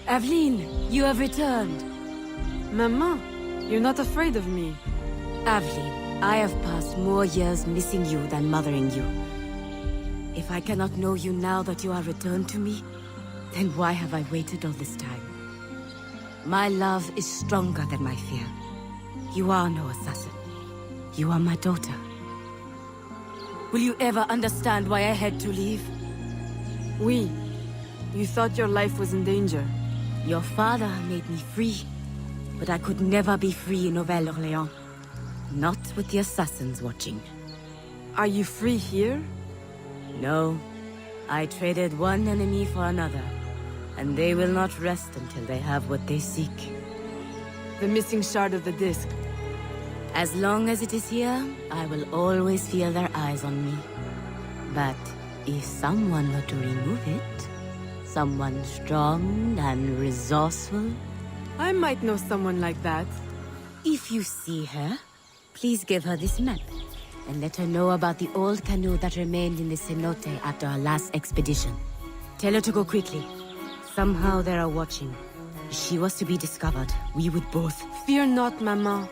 Aveline, you have returned. Maman, you're not afraid of me. Aveline, I have passed more years missing you than mothering you. If I cannot know you now that you are returned to me, then why have I waited all this time? My love is stronger than my fear. You are no assassin. You are my daughter. Will you ever understand why I had to leave? Oui. You thought your life was in danger. Your father made me free, but I could never be free in Nouvelle-Orléans. Not with the assassins watching. Are you free here? No. I traded one enemy for another, and they will not rest until they have what they seek. The missing shard of the disc. As long as it is here, I will always feel their eyes on me. But if someone were to remove it, someone strong and resourceful... I might know someone like that. If you see her, please give her this map, and let her know about the old canoe that remained in the cenote after our last expedition. Tell her to go quickly. Somehow they are watching. If she was to be discovered, we would both... Fear not, Maman.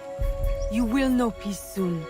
You will know peace soon.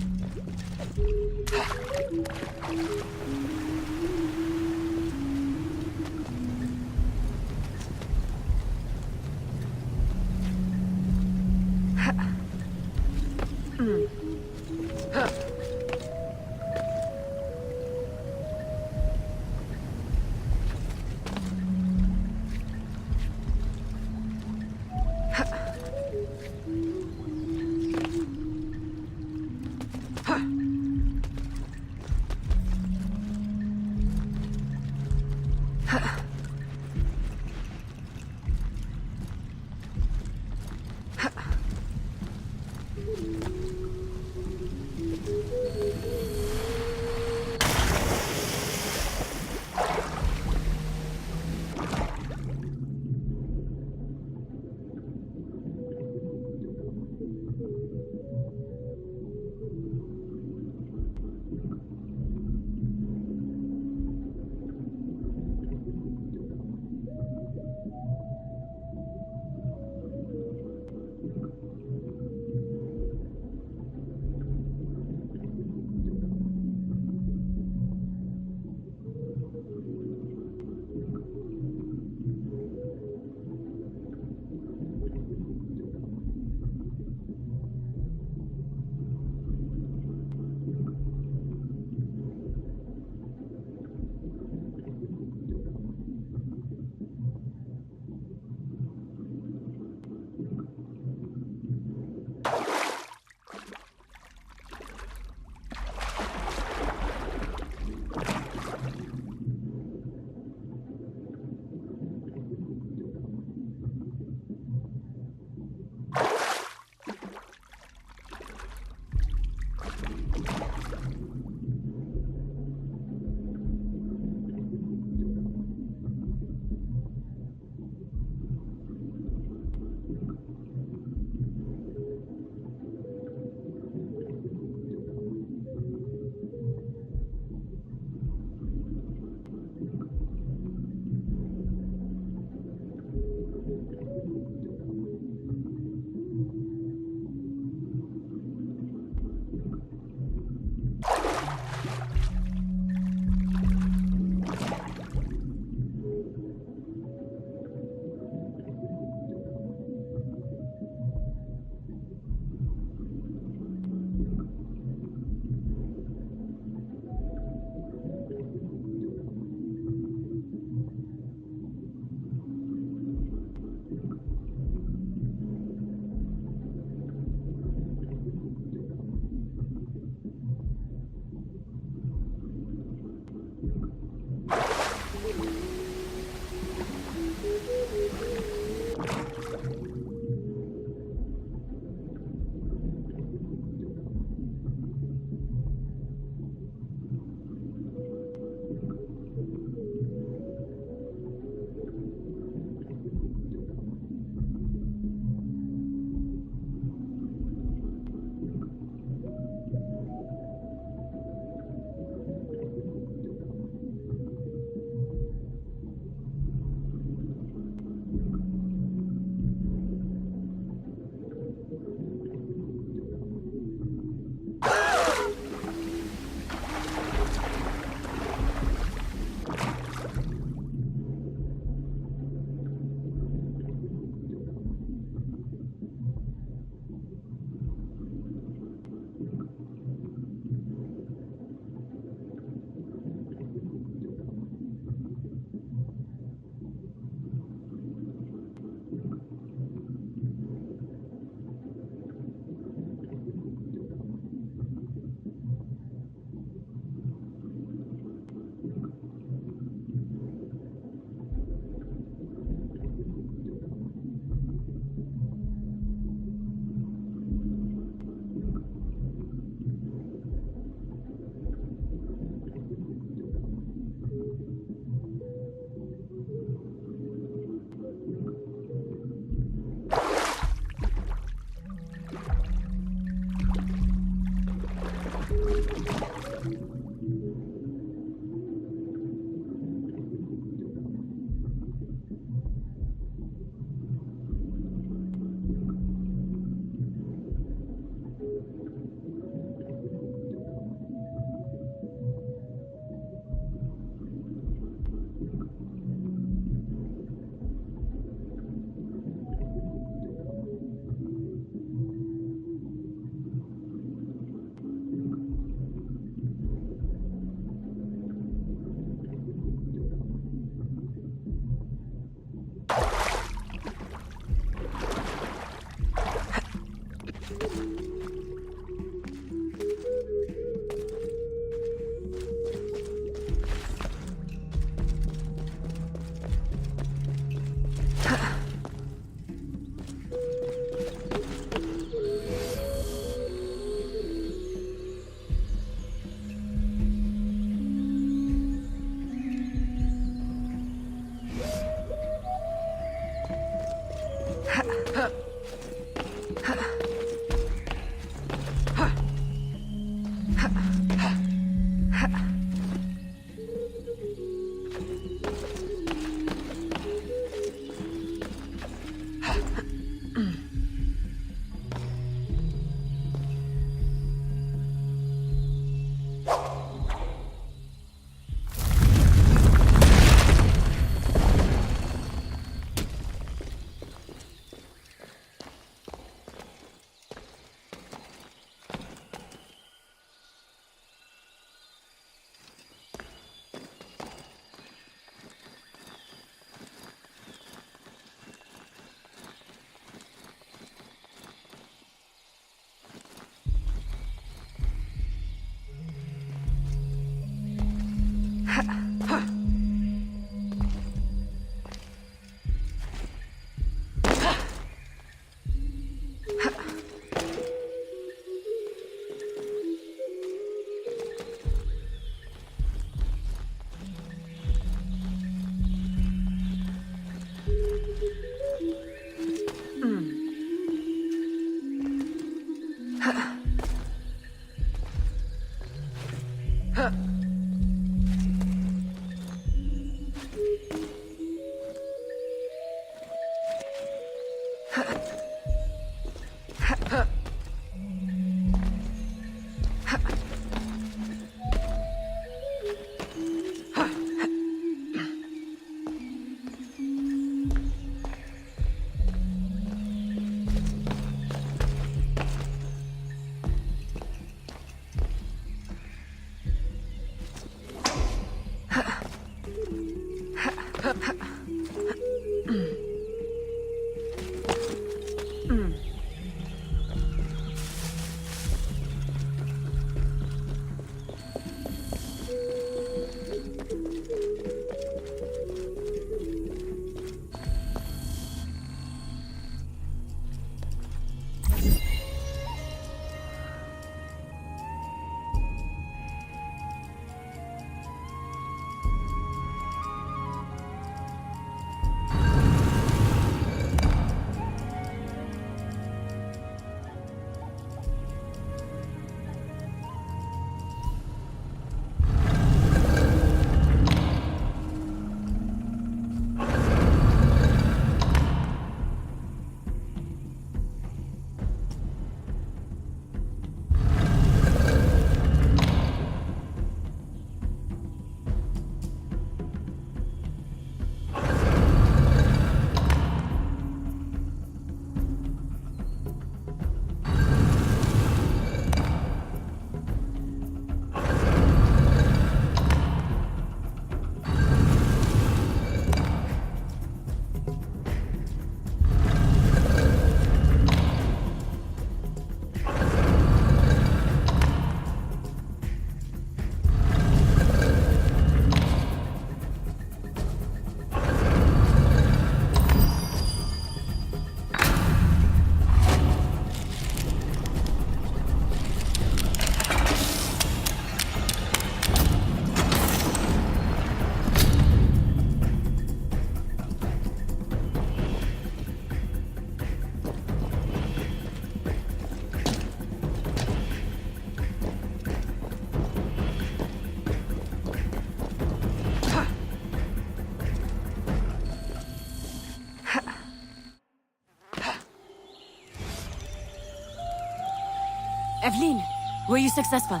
Evelyn, were you successful?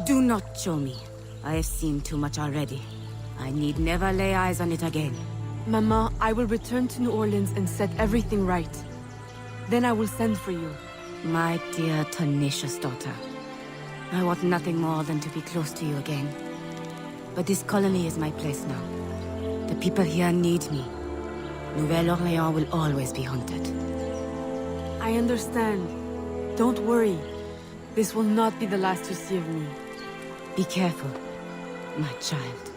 Do not show me. I have seen too much already. I need never lay eyes on it again. Mama, I will return to New Orleans and set everything right. Then I will send for you. My dear, tenacious daughter. I want nothing more than to be close to you again. But this colony is my place now. The people here need me. Nouvelle-Orléans will always be haunted. I understand. Don't worry. This will not be the last you see of me. Be careful, my child.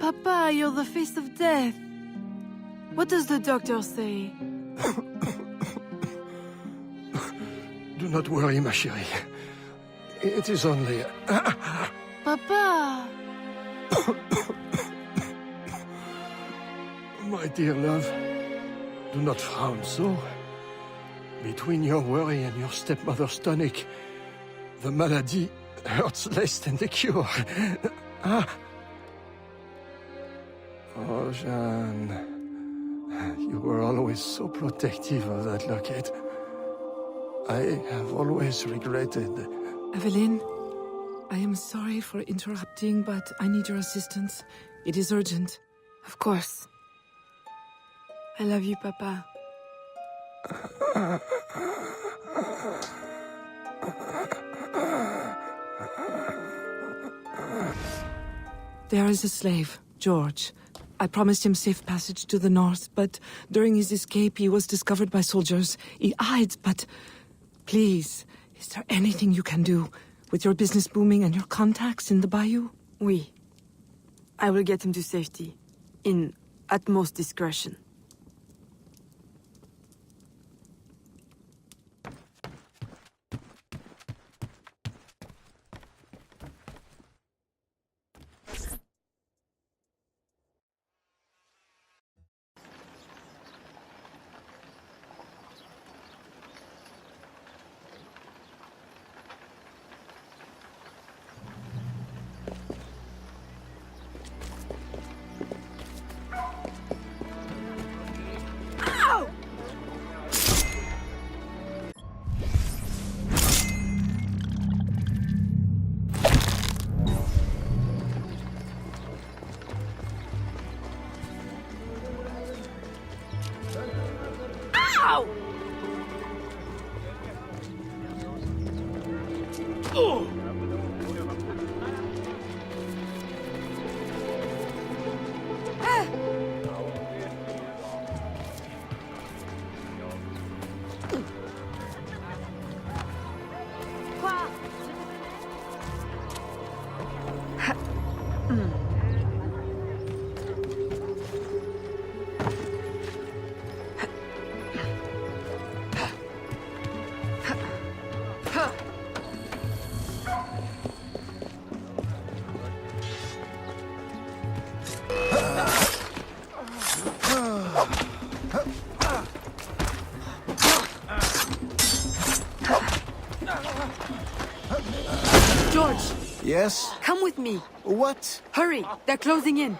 Papa, you're the face of death. What does the doctor say? Do not worry, ma chérie. It is only... Papa! My dear love, do not frown so. Between your worry and your stepmother's tonic, the malady hurts less than the cure. Oh, Jeanne. You were always so protective of that locket. I have always regretted. Evelyn, I am sorry for interrupting, but I need your assistance. It is urgent. Of course. I love you, Papa. There is a slave, George. I promised him safe passage to the north, but during his escape he was discovered by soldiers. He hides, but please, is there anything you can do with your business booming and your contacts in the bayou? Oui. I will get him to safety. In utmost discretion. George! Yes? Come with me! What? Hurry! They're closing in!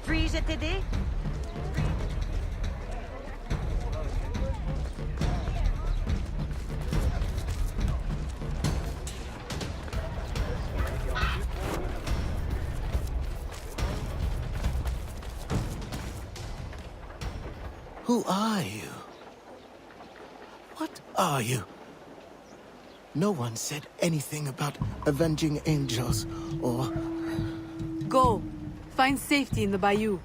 Puis-je t'aider? Who are you? What are you? No one said anything about avenging angels or... Go! Find safety in the bayou.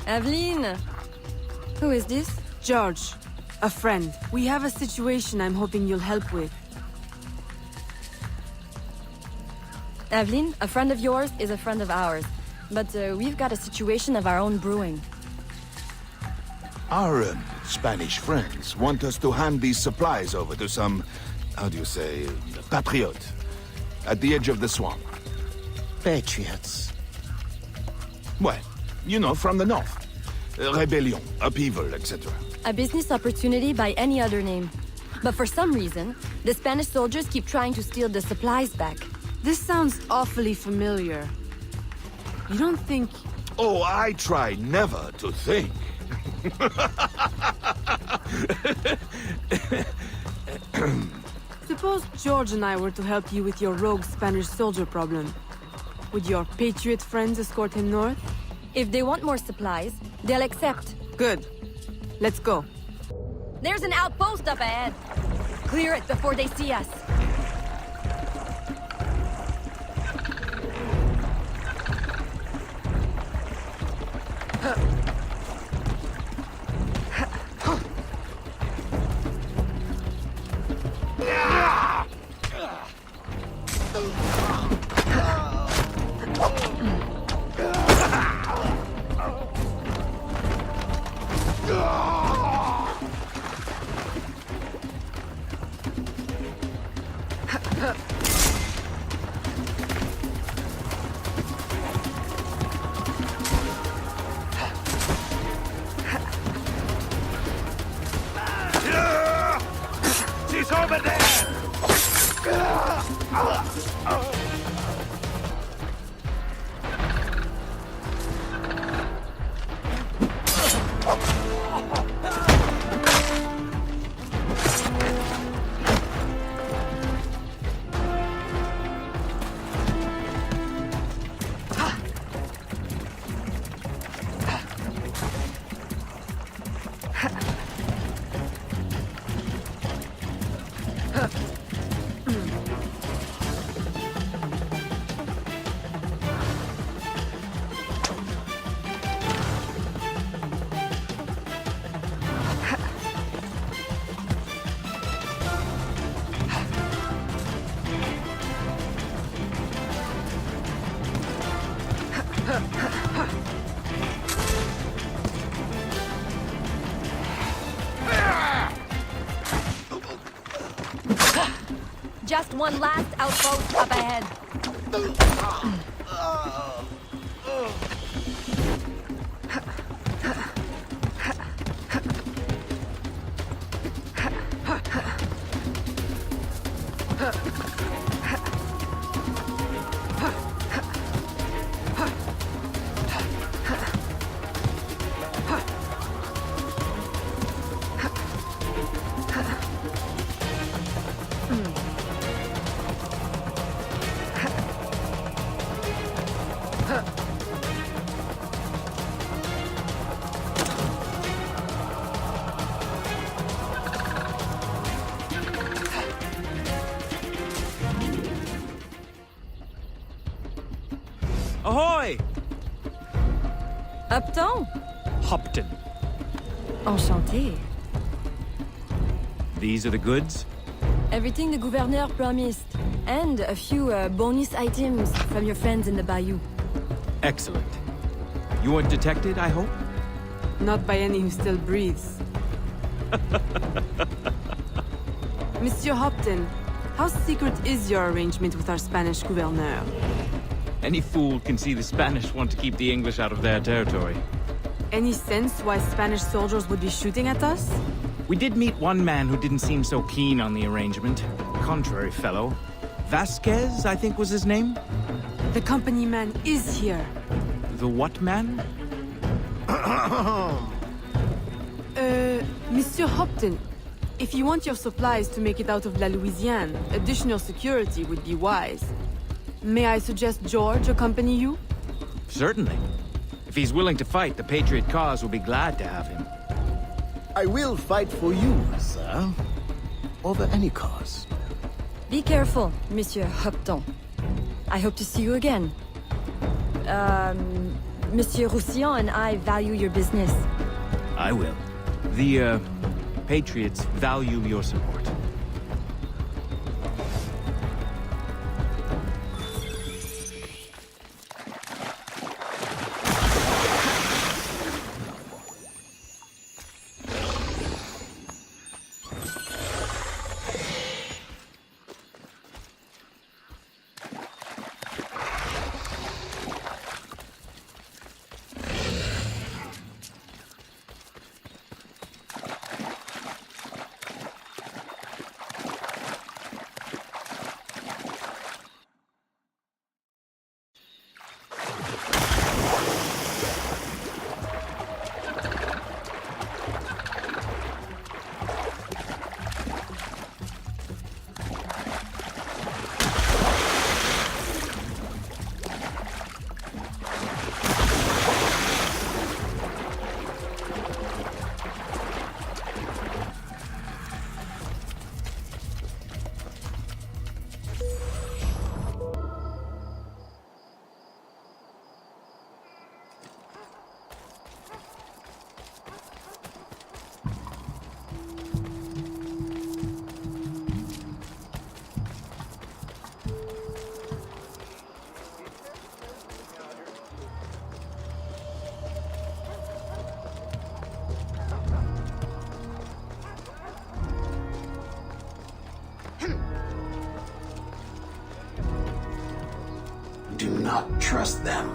Aveline! Who is this? George, a friend. We have a situation I'm hoping you'll help with. Aveline, a friend of yours is a friend of ours. But we've got a situation of our own brewing. Our Spanish friends want us to hand these supplies over to some, how do you say, patriot, at the edge of the swamp. Patriots. Well, you know, from the north. Rebellion, upheaval, etc. A business opportunity by any other name. But for some reason, the Spanish soldiers keep trying to steal the supplies back. This sounds awfully familiar. You don't think... Oh, I try never to think. Suppose George and I were to help you with your rogue Spanish soldier problem. Would your patriot friends escort him north? If they want more supplies, they'll accept. Good. Let's go. There's an outpost up ahead. Clear it before they see us. She's over there! Just one last outpost up ahead. Ahoy! Upton? Hopton. Enchanté. These are the goods? Everything the gouverneur promised. And a few bonus items from your friends in the bayou. Excellent. You weren't detected, I hope? Not by any who still breathes. Monsieur Hopton, how secret is your arrangement with our Spanish gouverneur? Any fool can see the Spanish want to keep the English out of their territory. Any sense why Spanish soldiers would be shooting at us? We did meet one man who didn't seem so keen on the arrangement. Contrary fellow. Vasquez, I think was his name? The company man is here. The what man? Monsieur Hopton, if you want your supplies to make it out of La Louisiane, additional security would be wise. May I suggest George accompany you? Certainly. If he's willing to fight, the Patriot cause will be glad to have him. I will fight for you, sir. Over any cause. Be careful, Monsieur Hopton. I hope to see you again. Monsieur Roussillon and I value your business. I will. The, Patriots value your support. Do not trust them.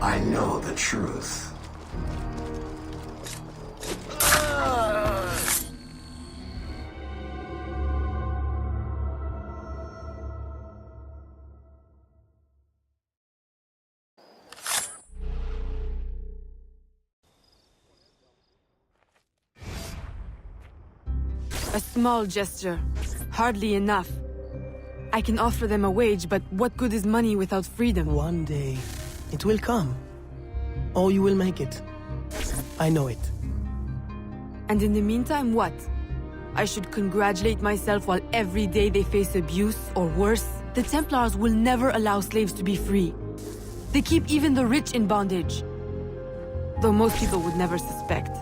I know the truth. A small gesture. Hardly enough. I can offer them a wage, but what good is money without freedom? One day, it will come. Or you will make it. I know it. And in the meantime, what? I should congratulate myself while every day they face abuse, or worse? The Templars will never allow slaves to be free. They keep even the rich in bondage. Though most people would never suspect.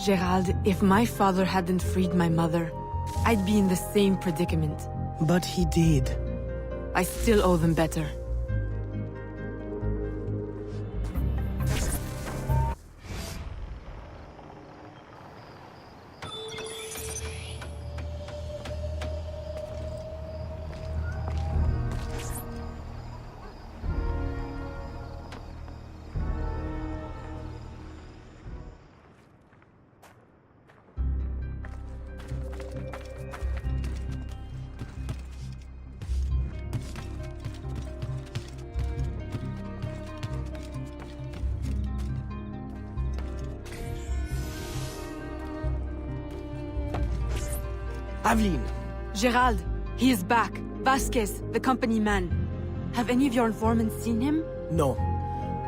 Gerald, if my father hadn't freed my mother, I'd be in the same predicament. But he did. I still owe them better. Aveline! Gerald, he is back. Vasquez, the company man. Have any of your informants seen him? No.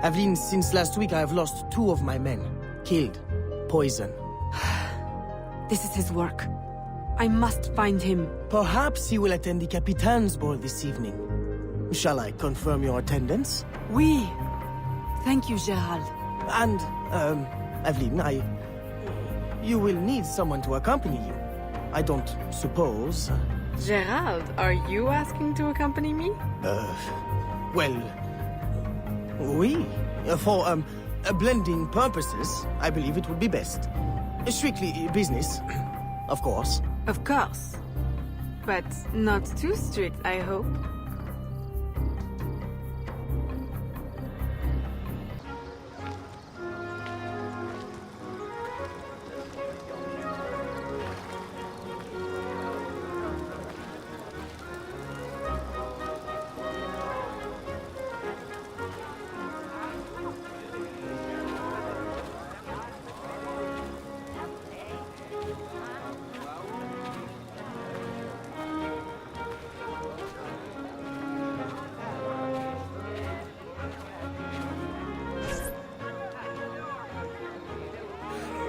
Aveline, since last week I have lost 2 of my men. Killed. Poison. This is his work. I must find him. Perhaps he will attend the Capitan's ball this evening. Shall I confirm your attendance? Oui. Thank you, Gerald. And, Aveline, you will need someone to accompany you. I don't suppose... Gerald, are you asking to accompany me? Well... Oui. For, blending purposes, I believe it would be best. Strictly business, of course. Of course. But not too strict, I hope.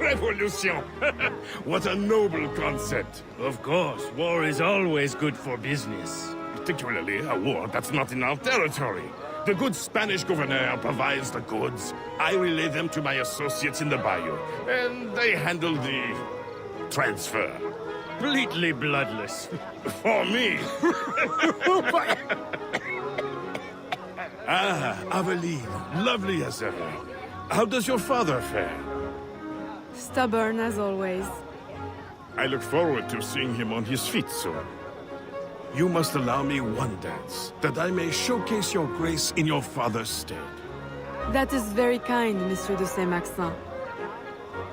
Revolution! What a noble concept. Of course, war is always good for business. particularly a war that's not in our territory. The good Spanish governor provides the goods. I relay them to my associates in the bayou, and they handle the transfer. Completely bloodless. For me. Aveline, lovely as ever. How does your father fare? Stubborn as always. I look forward to seeing him on his feet soon. You must allow me one dance, that I may showcase your grace in your father's stead. That is very kind, Monsieur de Saint-Maxin.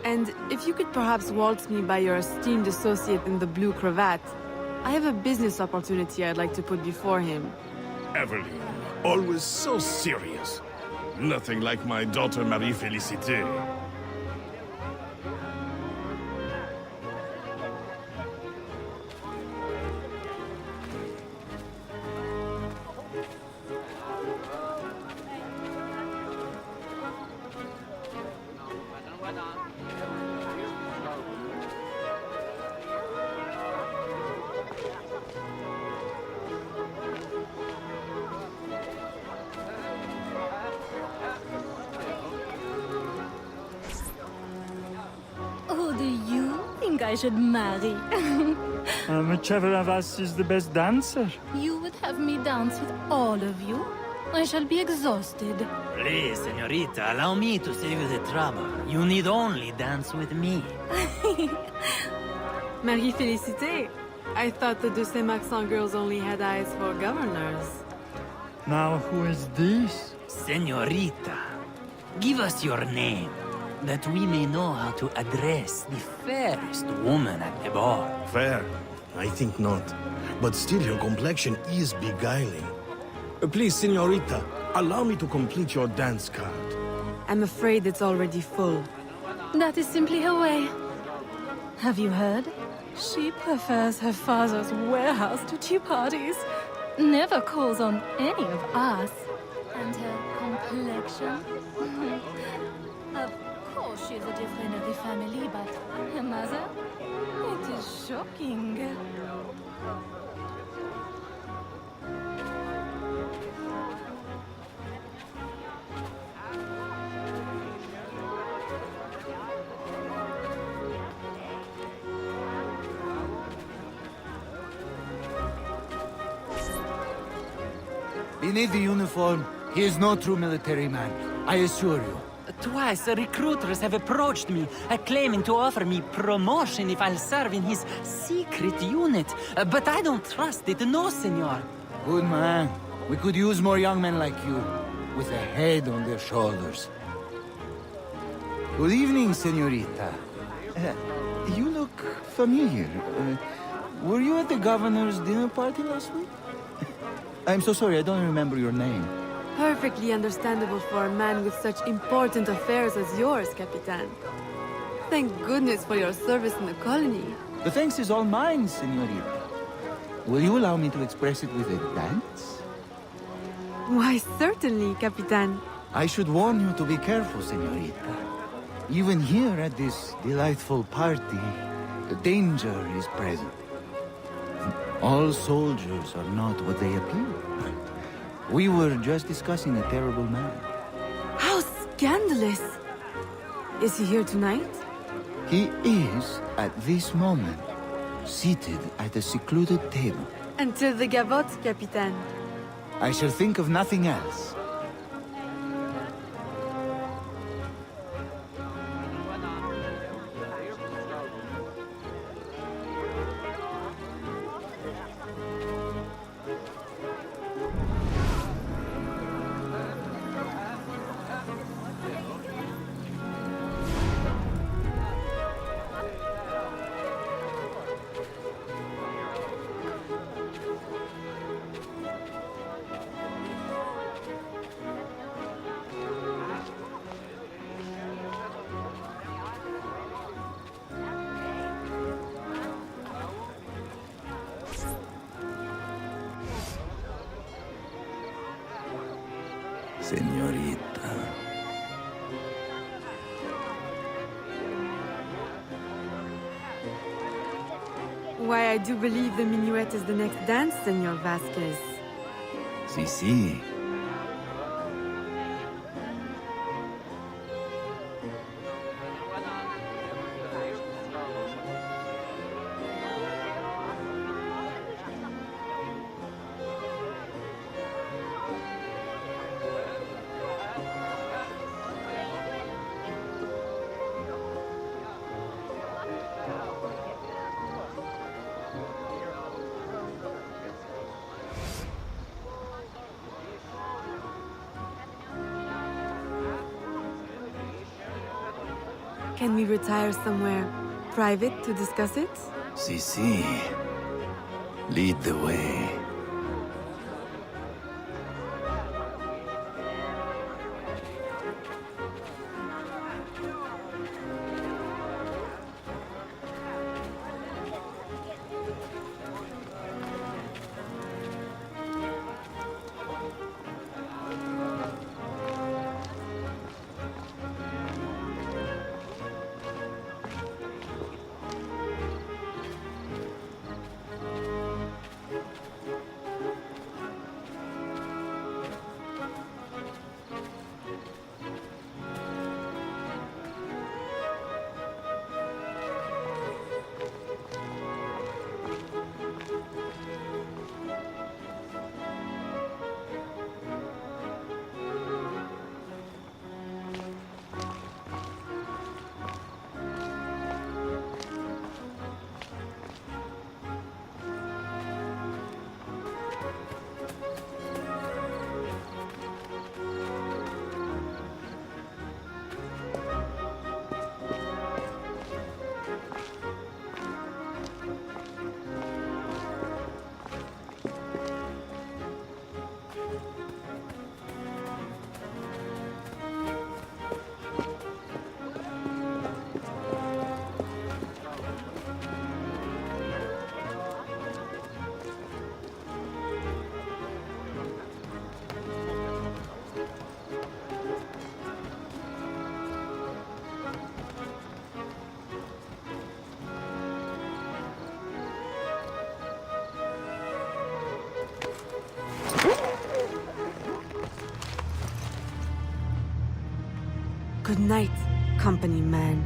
And if you could perhaps waltz me by your esteemed associate in the blue cravat, I have a business opportunity I'd like to put before him. Evelyn, always so serious. Nothing like my daughter Marie-Félicité. Who do you think I should marry? Whichever of us is the best dancer. You would have me dance with all of you? I shall be exhausted. Please, señorita, allow me to save you the trouble. You need only dance with me. Marie-Félicité, I thought the de Saint-Maxin girls only had eyes for governors. Now who is this? Señorita, give us your name, that we may know how to address the fairest woman at the ball. Fair? I think not. But still, your complexion is beguiling. Please, señorita, allow me to complete your dance card. I'm afraid it's already full. That is simply her way. Have you heard? She prefers her father's warehouse to tea parties. Never calls on any of us. And her complexion? Of course she's a different of the family, but her mother? It is shocking. Beneath the uniform, he is no true military man, I assure you. Twice, recruiters have approached me, claiming to offer me promotion if I'll serve in his secret unit. But I don't trust it, no, senor. Good man. We could use more young men like you, with a head on their shoulders. Good evening, senorita. You look familiar. Were you at the governor's dinner party last week? I'm so sorry, I don't remember your name. Perfectly understandable for a man with such important affairs as yours, Capitan. Thank goodness for your service in the colony. The thanks is all mine, senorita. Will you allow me to express it with a dance? Why, certainly, Capitan. I should warn you to be careful, senorita. Even here at this delightful party, the danger is present. All soldiers are not what they appear. We were just discussing a terrible man. How scandalous! Is he here tonight? He is, at this moment, seated at a secluded table. Until the gavotte, Capitan. I shall think of nothing else. Señorita. Why I do believe the minuet is the next dance, Senor Vasquez. Si, si. Can we retire somewhere private to discuss it? Si, si. Lead the way. Good night, company man.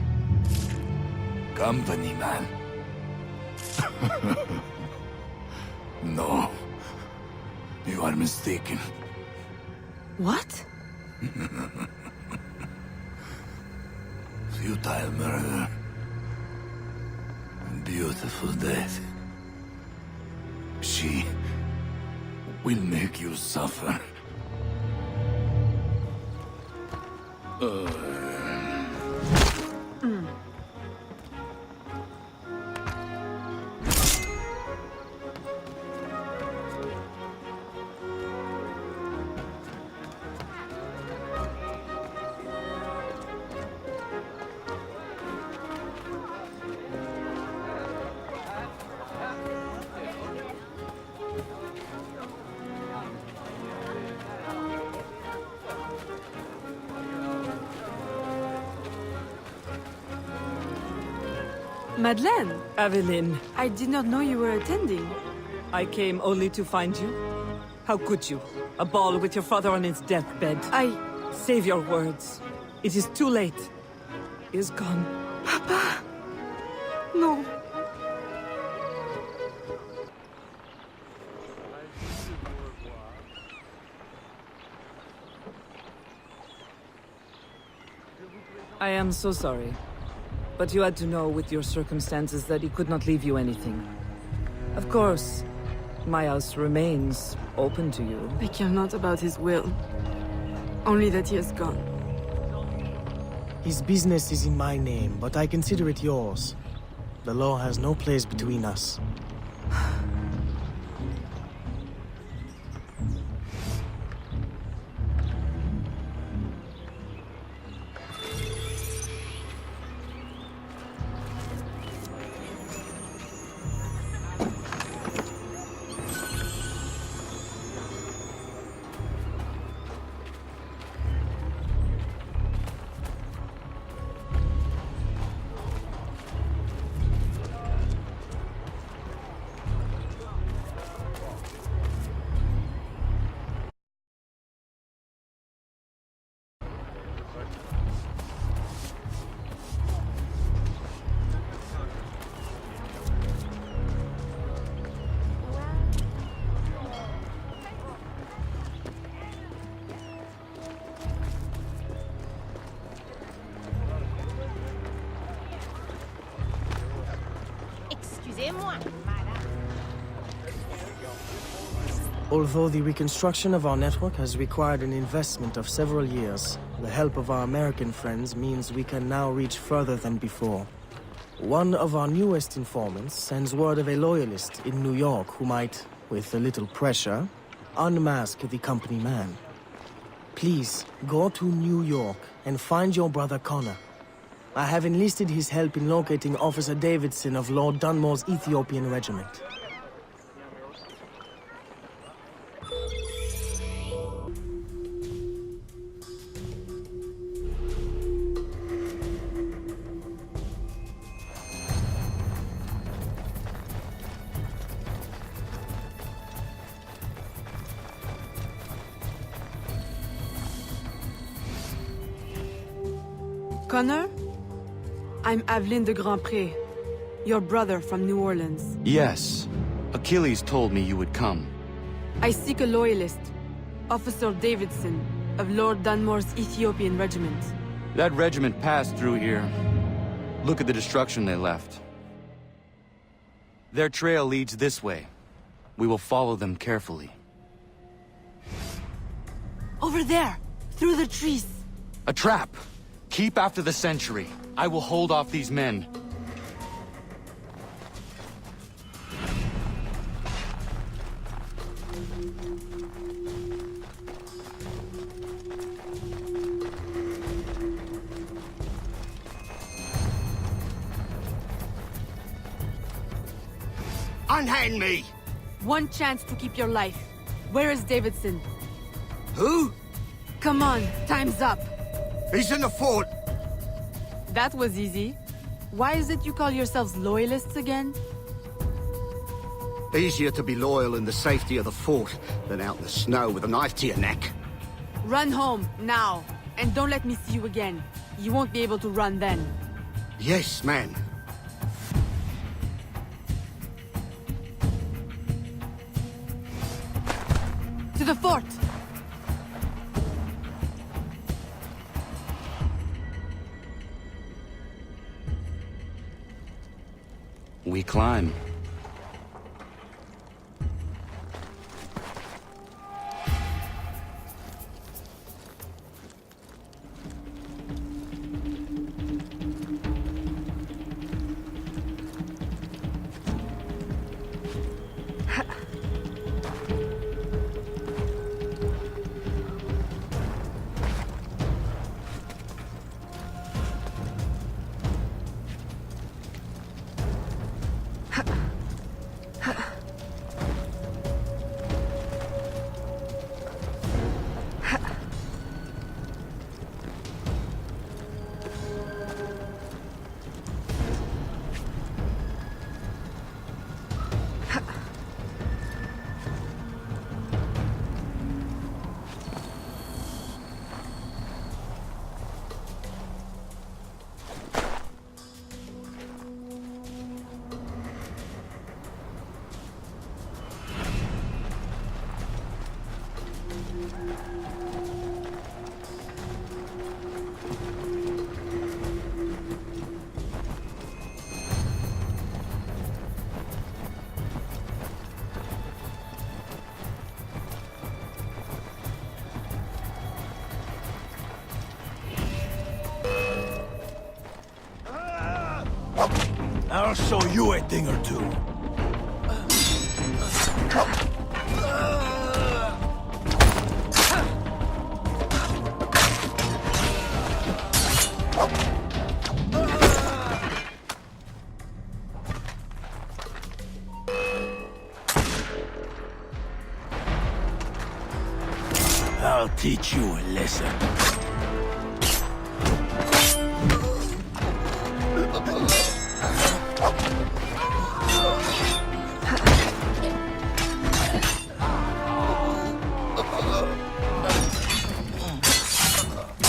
Company man. No. You are mistaken. What? Futile murder. Beautiful death. She will make you suffer. Madeleine! Aveline, I did not know you were attending. I came only to find you. How could you? A ball with your father on his deathbed. Save your words. It is too late. He is gone. Papa! No. I am so sorry. But you had to know with your circumstances that he could not leave you anything. Of course, my house remains open to you. I care not about his will. Only that he has gone. His business is in my name, but I consider it yours. The law has no place between us. Although the reconstruction of our network has required an investment of several years, the help of our American friends means we can now reach further than before. One of our newest informants sends word of a loyalist in New York who might, with a little pressure, unmask the company man. Please, go to New York and find your brother Connor. I have enlisted his help in locating Officer Davidson of Lord Dunmore's Ethiopian regiment. Connor? I'm Aveline de Grandpré, your brother from New Orleans. Yes. Achilles told me you would come. I seek a loyalist, Officer Davidson, of Lord Dunmore's Ethiopian regiment. That regiment passed through here. Look at the destruction they left. Their trail leads this way. We will follow them carefully. Over there! Through the trees! A trap! Keep after the sentry. I will hold off these men. Unhand me! One chance to keep your life. Where is Davidson? Who? Come on, time's up. He's in the fort. That was easy. Why is it you call yourselves loyalists again? Easier to be loyal in the safety of the fort than out in the snow with a knife to your neck. Run home, now. And don't let me see you again. You won't be able to run then. Yes, man. To the fort! We climb. I'll show you a thing or two. I'll teach you a lesson.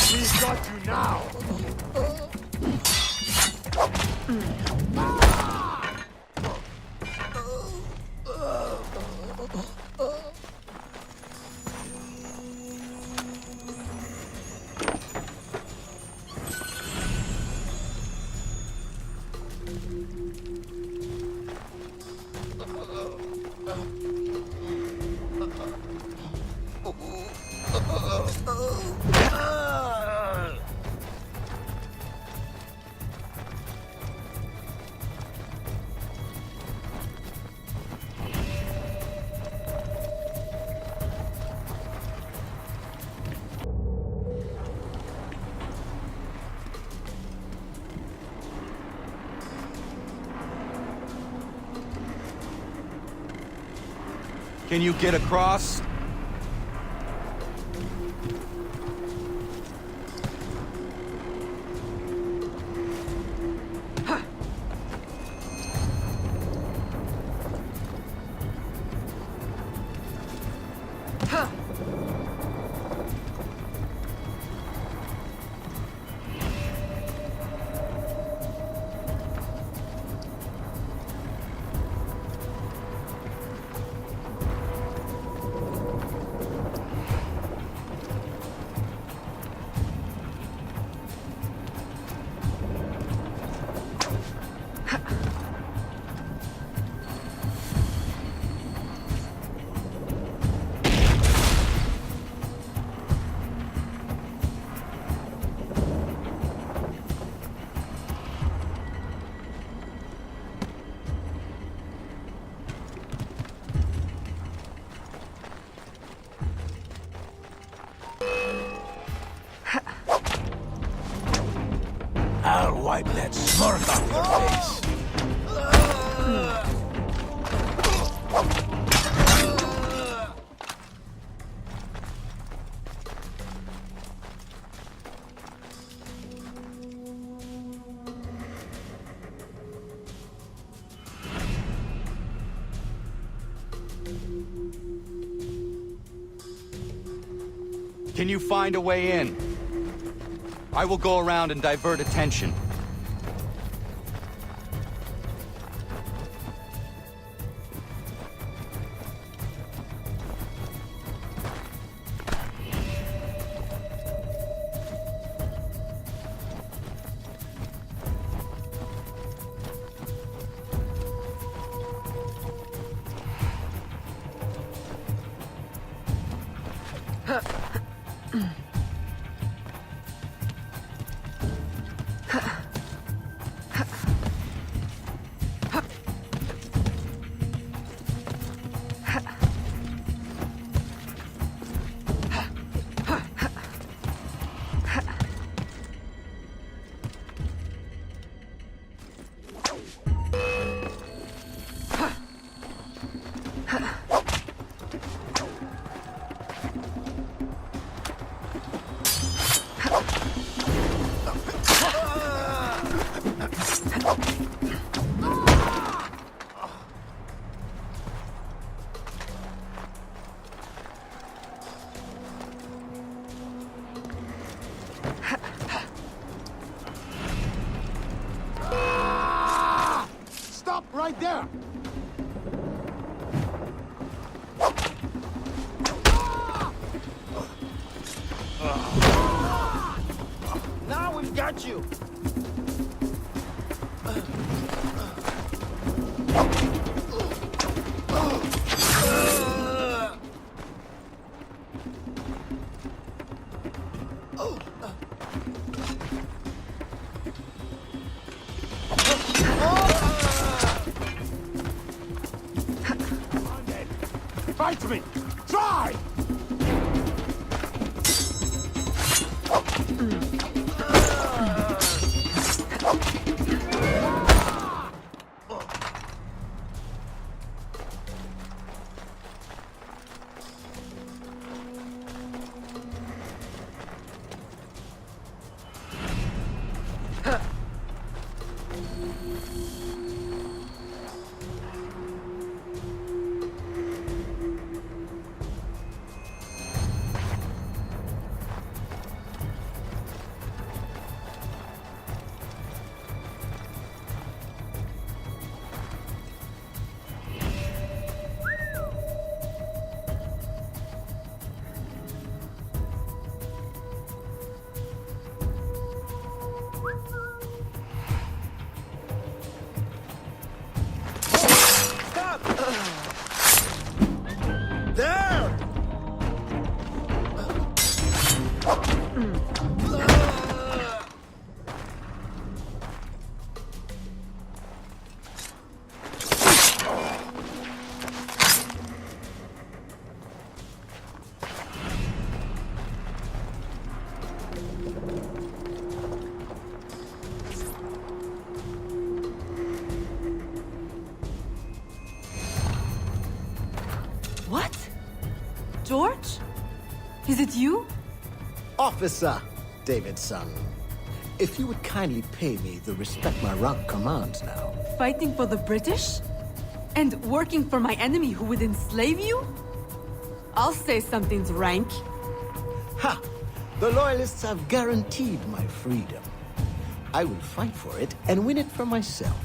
He's got you now. Can you get across? I'll wipe that smirk off your face. Can you find a way in? I will go around and divert attention. Stop right there! Now we've got you! Fight me! Try! What? you? Officer Davidson, if you would kindly pay me the respect my rank commands now. Fighting for the British? And working for my enemy who would enslave you? I'll say something's rank. Ha! The Loyalists have guaranteed my freedom. I will fight for it and win it for myself.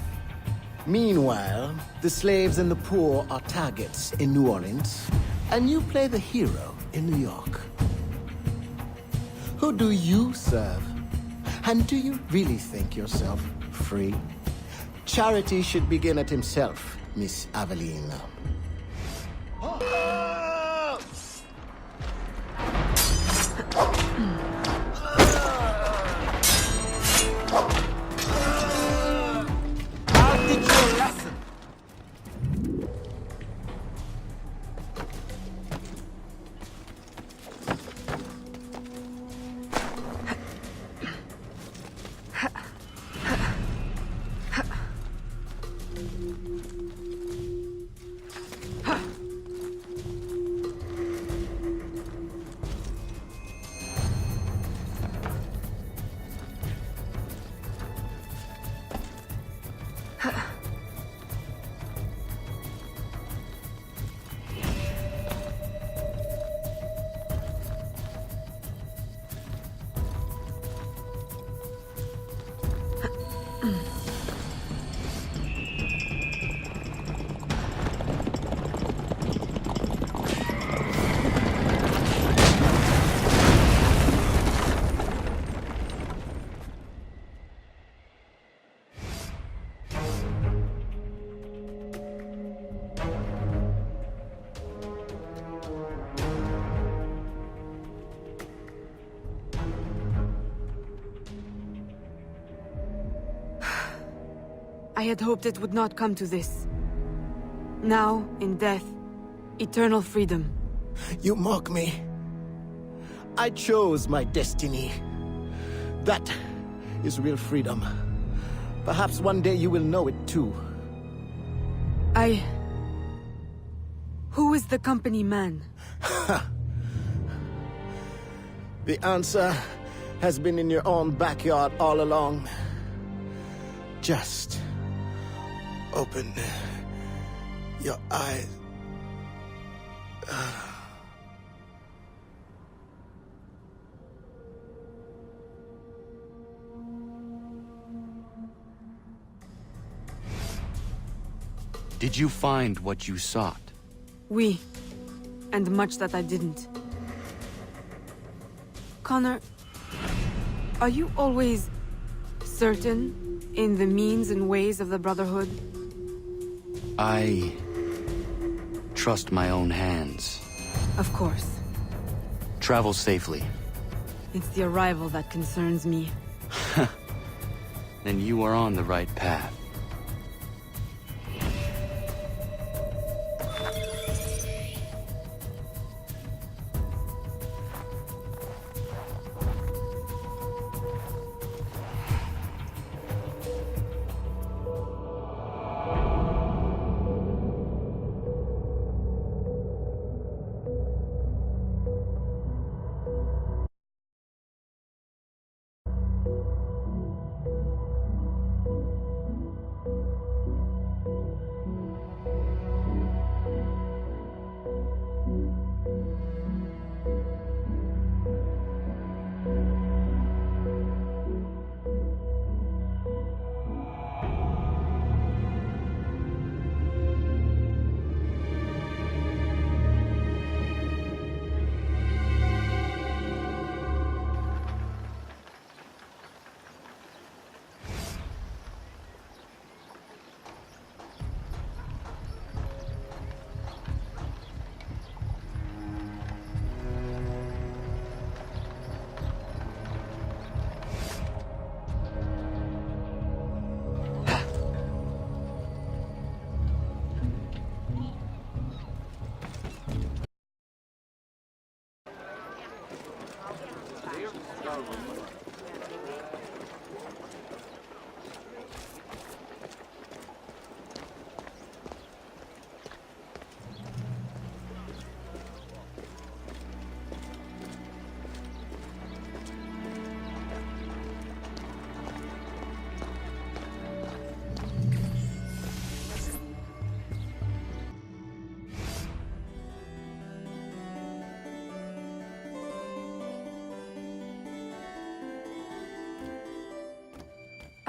Meanwhile, the slaves and the poor are targets in New Orleans, and you play the hero in New York. Who do you serve? And do you really think yourself free? Charity should begin at himself, Miss Aveline. I'll teach you a lesson. I had hoped it would not come to this. Now, in death, eternal freedom. You mock me. I chose my destiny. That is real freedom. Perhaps one day you will know it too. Who is the company man? The answer has been in your own backyard all along. Just open your eyes. Did you find what you sought? Oui. And much that I didn't. Connor, are you always certain in the means and ways of the Brotherhood? I trust my own hands. Of course. Travel safely. It's the arrival that concerns me. Then you are on the right path.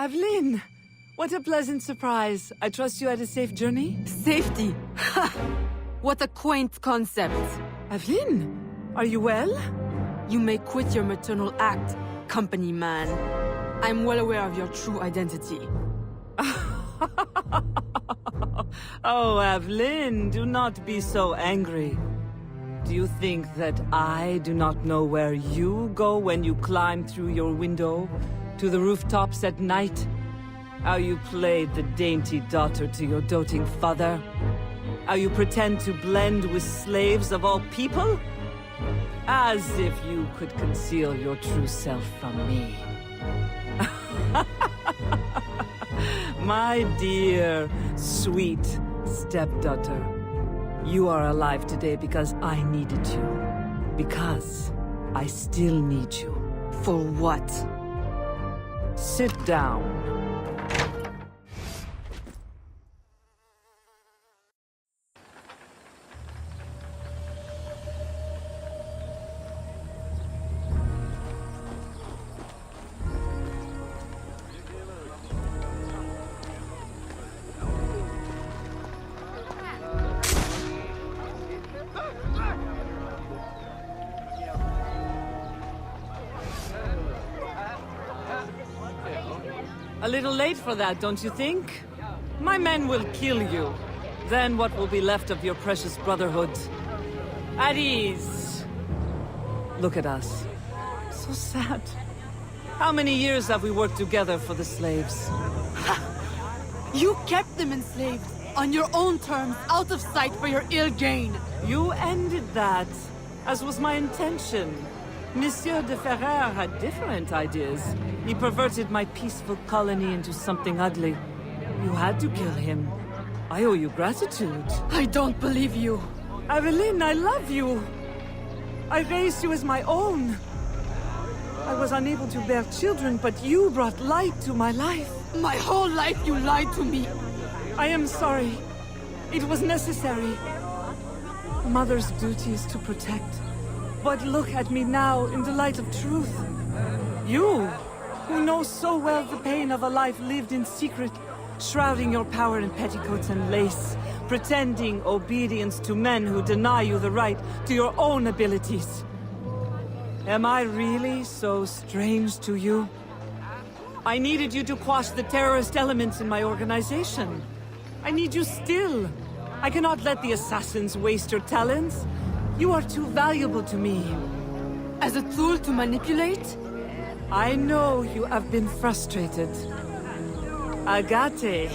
Aveline! What a pleasant surprise. I trust you had a safe journey? Safety? Ha! What a quaint concept. Aveline, are you well? You may quit your maternal act, company man. I'm well aware of your true identity. Oh, Aveline, do not be so angry. Do you think that I do not know where you go when you climb through your window to the rooftops at night? How you played the dainty daughter to your doting father? How you pretend to blend with slaves of all people? As if you could conceal your true self from me. My dear, sweet stepdaughter. You are alive today because I needed you. Because I still need you. For what? Sit down. A little late for that, don't you think? My men will kill you. Then what will be left of your precious brotherhood? At ease. Look at us. So sad. How many years have we worked together for the slaves? You kept them enslaved, on your own terms, out of sight for your ill gain. You ended that, as was my intention. Monsieur de Ferrer had different ideas. He perverted my peaceful colony into something ugly. You had to kill him. I owe you gratitude. I don't believe you. Aveline, I love you. I raised you as my own. I was unable to bear children, but you brought light to my life. My whole life you lied to me. I am sorry. It was necessary. A mother's duty is to protect. But look at me now in the light of truth. You, who know so well the pain of a life lived in secret, shrouding your power in petticoats and lace, pretending obedience to men who deny you the right to your own abilities. Am I really so strange to you? I needed you to quash the terrorist elements in my organization. I need you still. I cannot let the assassins waste your talents. You are too valuable to me. As a tool to manipulate? I know you have been frustrated. Agate.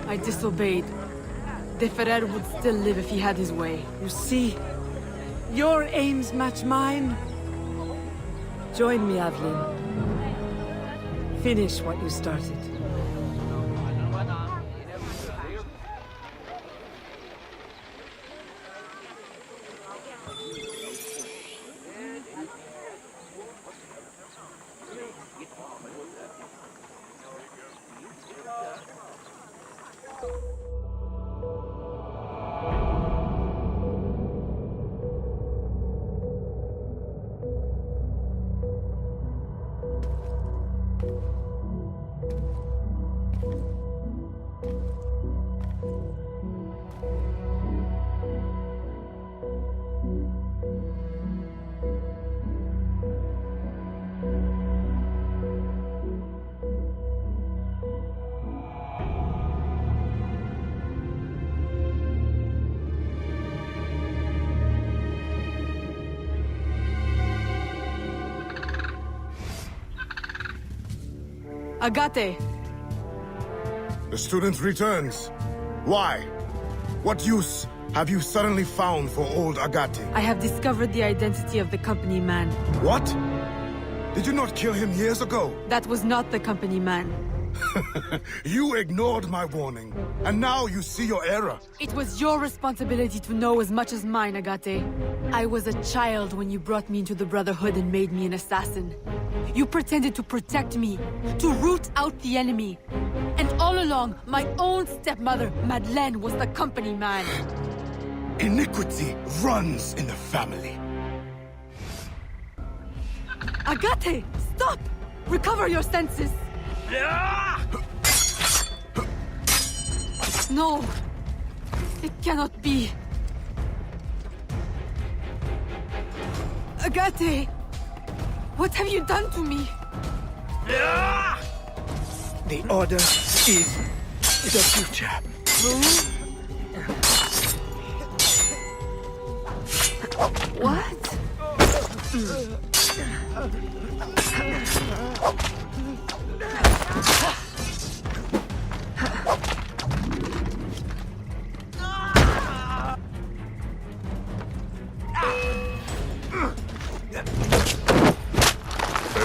I disobeyed. De Ferrer would still live if he had his way. You see, your aims match mine. Join me, Aveline. Finish what you started. Agate! The student returns. Why? What use have you suddenly found for old Agate? I have discovered the identity of the company man. What? Did you not kill him years ago? That was not the company man. You ignored my warning, and now you see your error. It was your responsibility to know as much as mine, Agate. I was a child when you brought me into the Brotherhood and made me an assassin. You pretended to protect me, to root out the enemy. And all along, my own stepmother, Madeleine, was the company man. Iniquity runs in the family. Agate, stop! Recover your senses! No! It cannot be! Agate! What have you done to me? The Order is the future. What?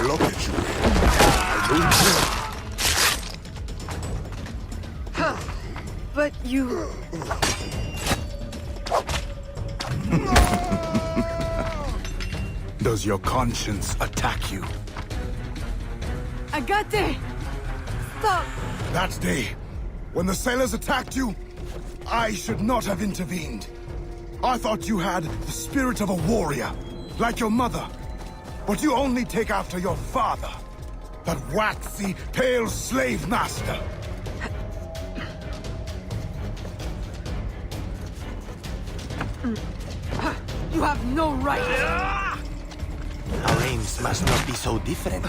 Look at you. But you... Does your conscience attack you? Agate! Stop! That day, when the sailors attacked you, I should not have intervened. I thought you had the spirit of a warrior, like your mother. But you only take after your father, that waxy, pale slave master. You have no right! Our aims must not be so different.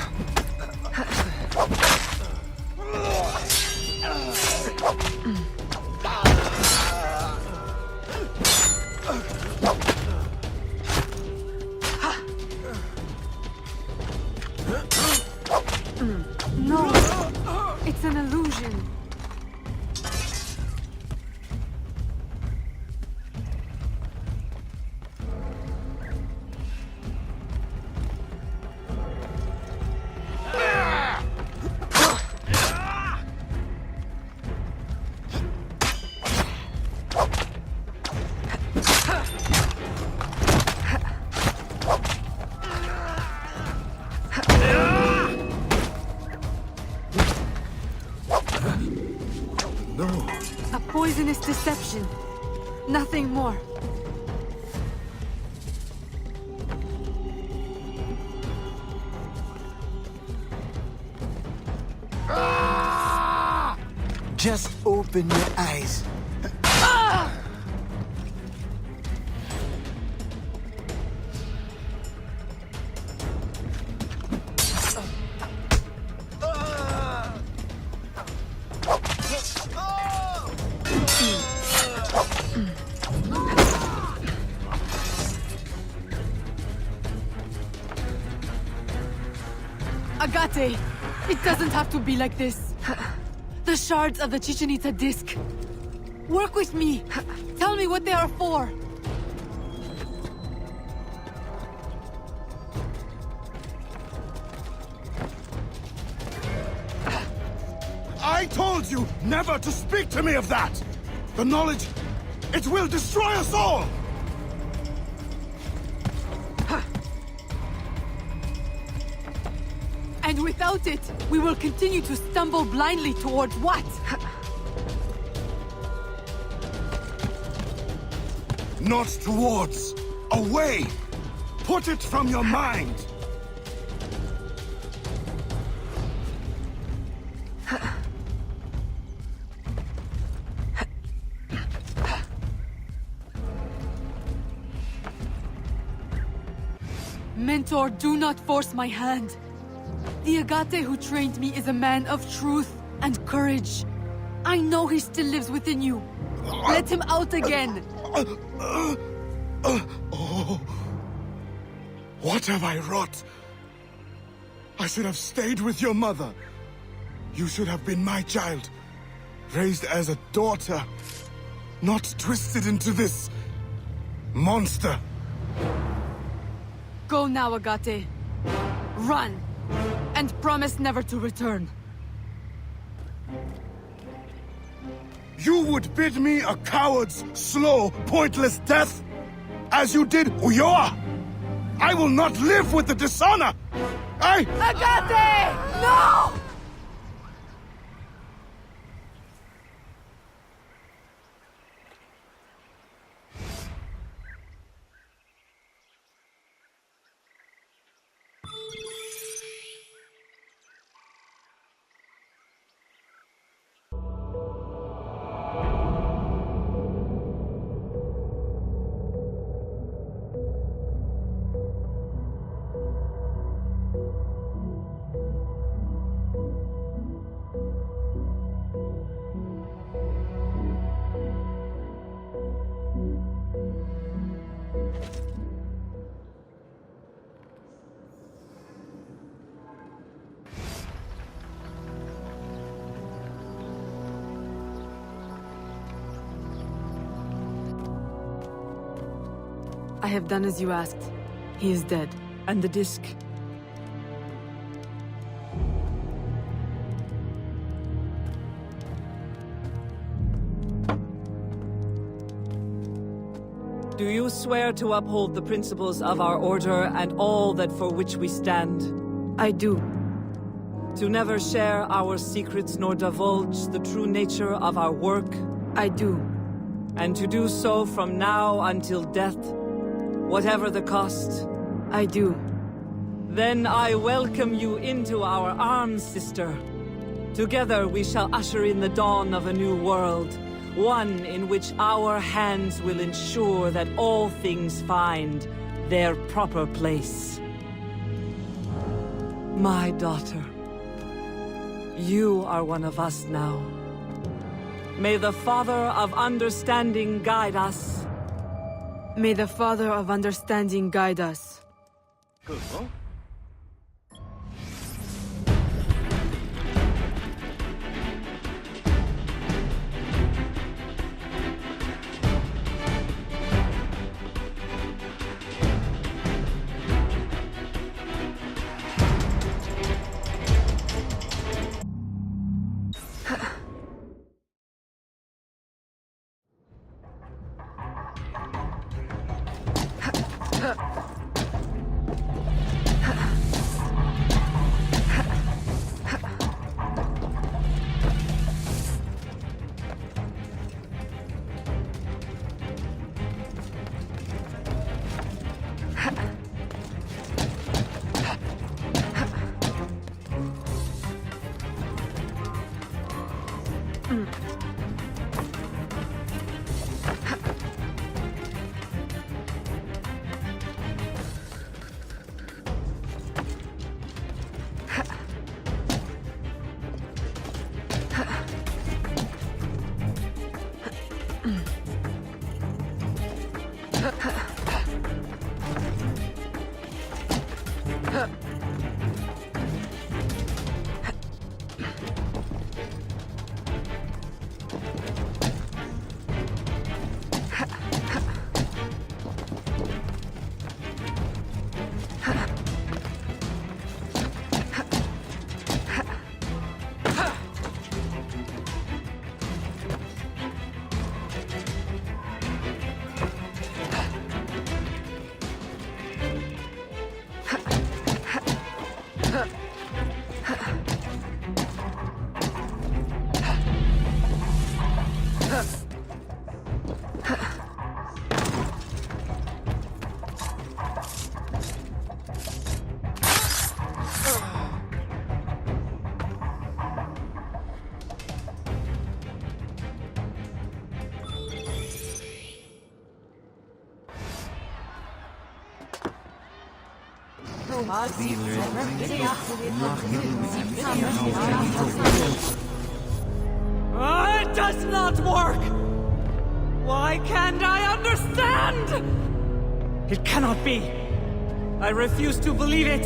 No! It's an illusion. A poisonous deception. Nothing more. Just open your eyes. Agate! It doesn't have to be like this. The shards of the Chichen Itza disc. Work with me. Tell me what they are for. I told you never to speak to me of that! The knowledge, it will destroy us all! And without it, we will continue to stumble blindly towards what? Not towards. Away! Put it from your mind! Mentor, do not force my hand. The Agate who trained me is a man of truth and courage. I know he still lives within you. Let him out again. Oh. What have I wrought? I should have stayed with your mother. You should have been my child, raised as a daughter, not twisted into this monster. Go now, Agate. Run, and promise never to return. You would bid me a coward's, slow, pointless death? As you did Ulloa? I will not live with the dishonor! Agate! No! have done as you asked. He is dead. And the disc? Do you swear to uphold the principles of our order and all that for which we stand? I do. To never share our secrets nor divulge the true nature of our work? I do. And to do so from now until death, whatever the cost? I do. Then I welcome you into our arms, sister. Together we shall usher in the dawn of a new world. One in which our hands will ensure that all things find their proper place. My daughter, you are one of us now. May the Father of Understanding guide us. May the Father of Understanding guide us. Cool. It does not work! Why can't I understand? It cannot be. I refuse to believe it.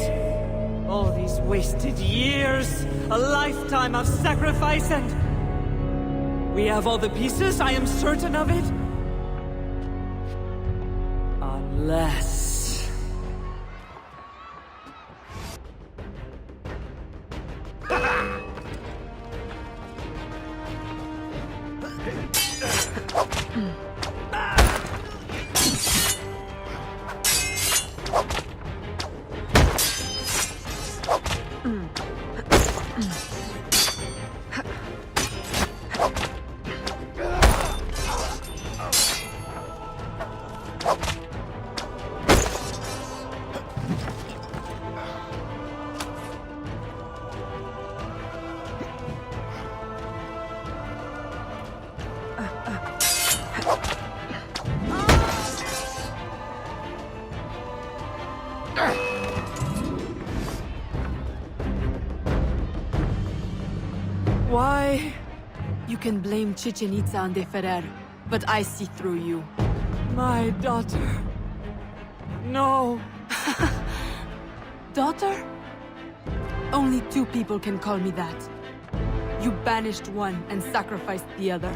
All these wasted years, a lifetime of sacrifice, and... we have all the pieces, I am certain of it. Unless... Why? You can blame Chichen Itza and De Ferrer, but I see through you. My daughter. No. Daughter? Only two people can call me that. You banished one and sacrificed the other.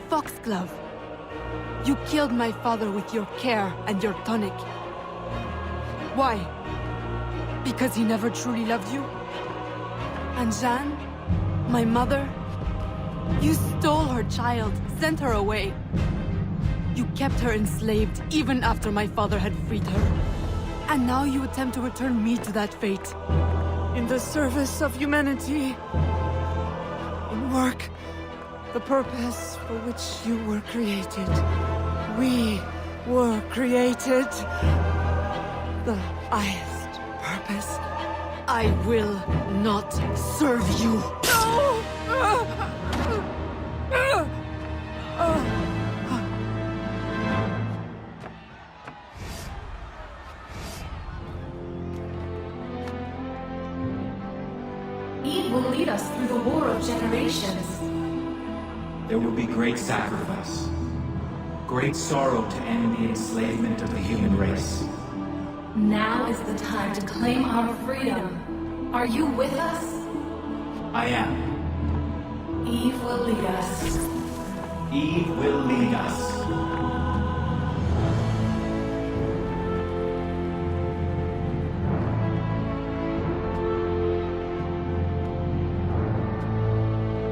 Foxglove. You killed my father with your care and your tonic. Why? Because he never truly loved you? And Jeanne, my mother? You stole her child, sent her away. You kept her enslaved even after my father had freed her. And now you attempt to return me to that fate. In the service of humanity. In work. The purpose for which you were created. We were created. The highest purpose. I will not serve you. No! Eve will lead us through the war of generations. There will be great sacrifice. Great sorrow to end the enslavement of the human race. Now is the time to claim our freedom. Are you with us? I am. Eve will lead us. Eve will lead us.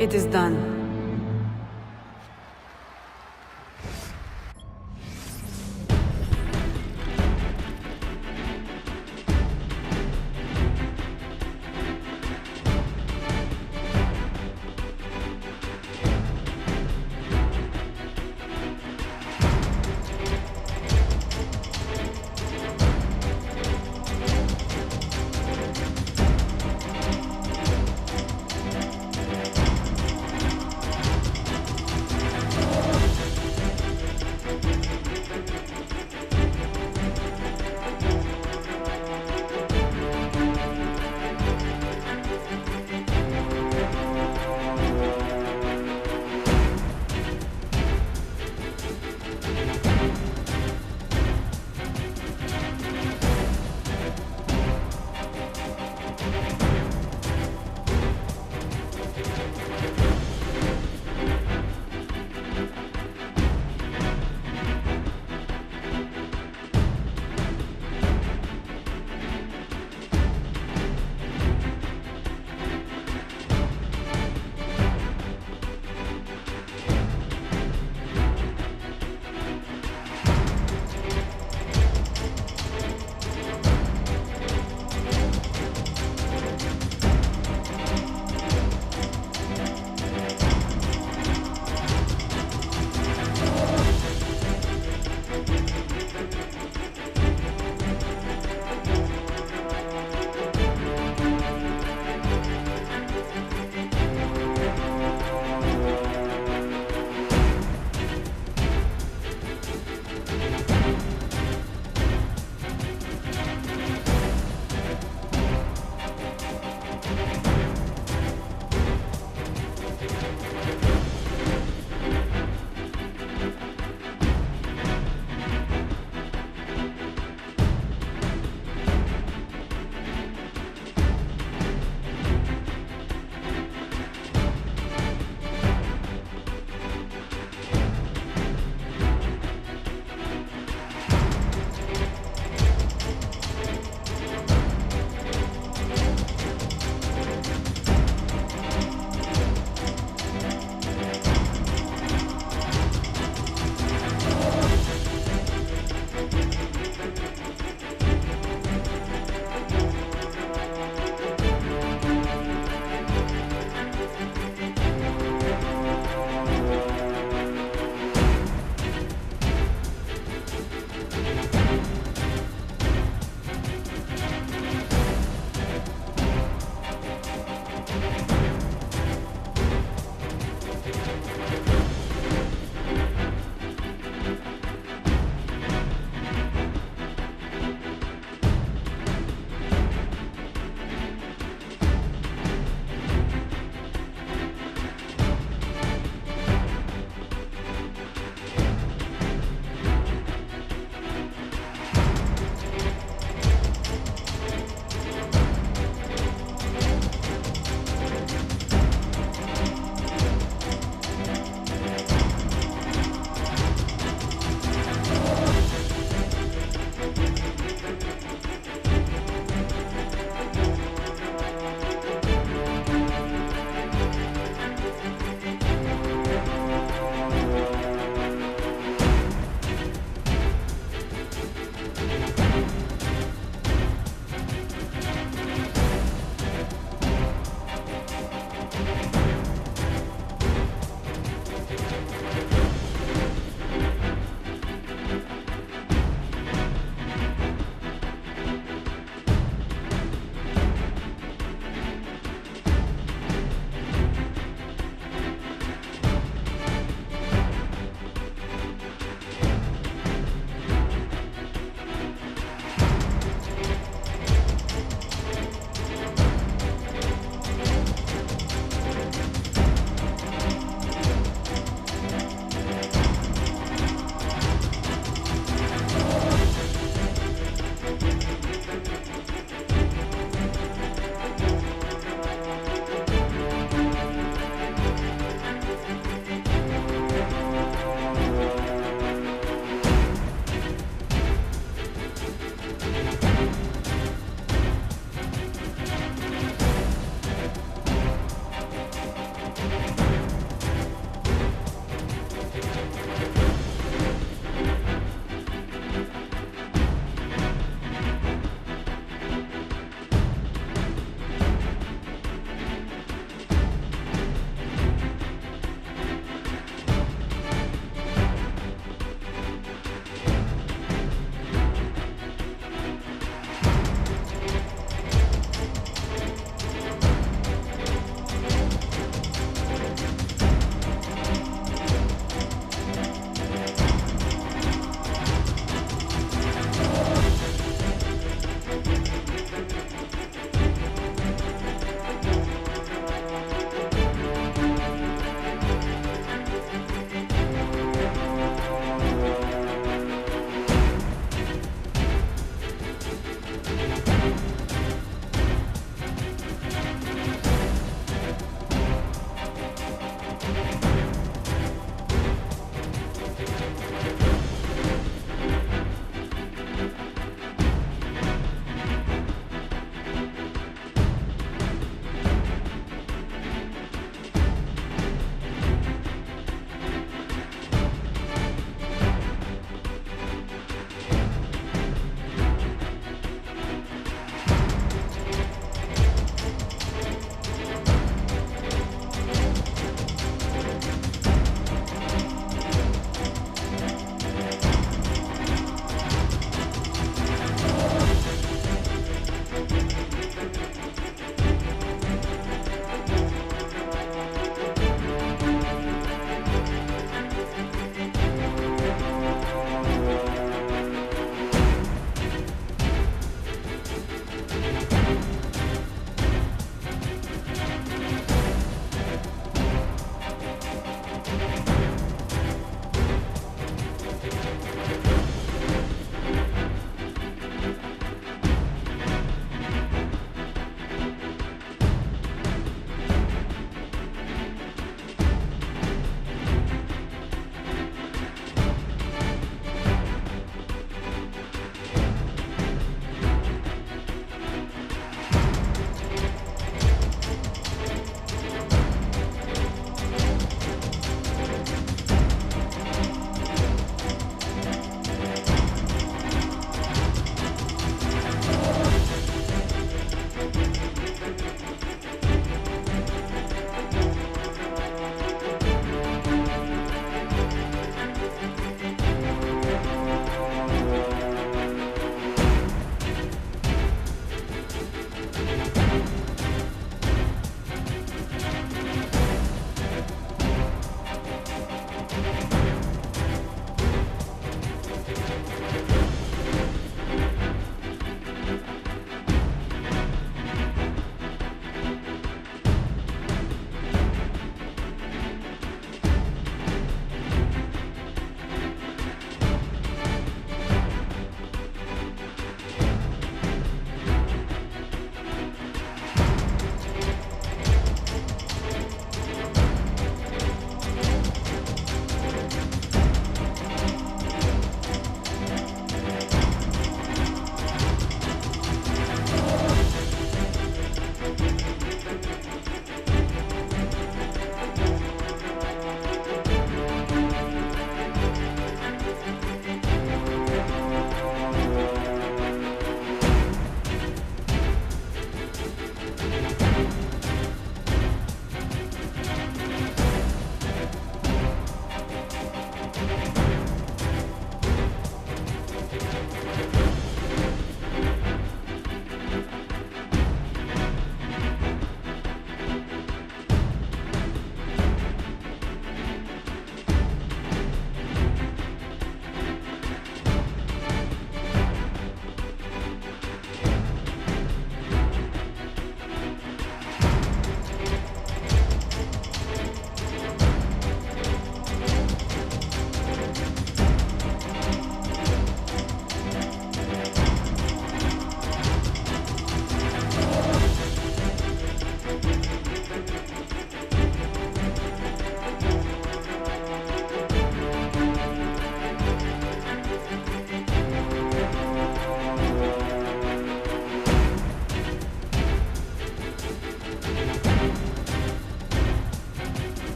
It is done.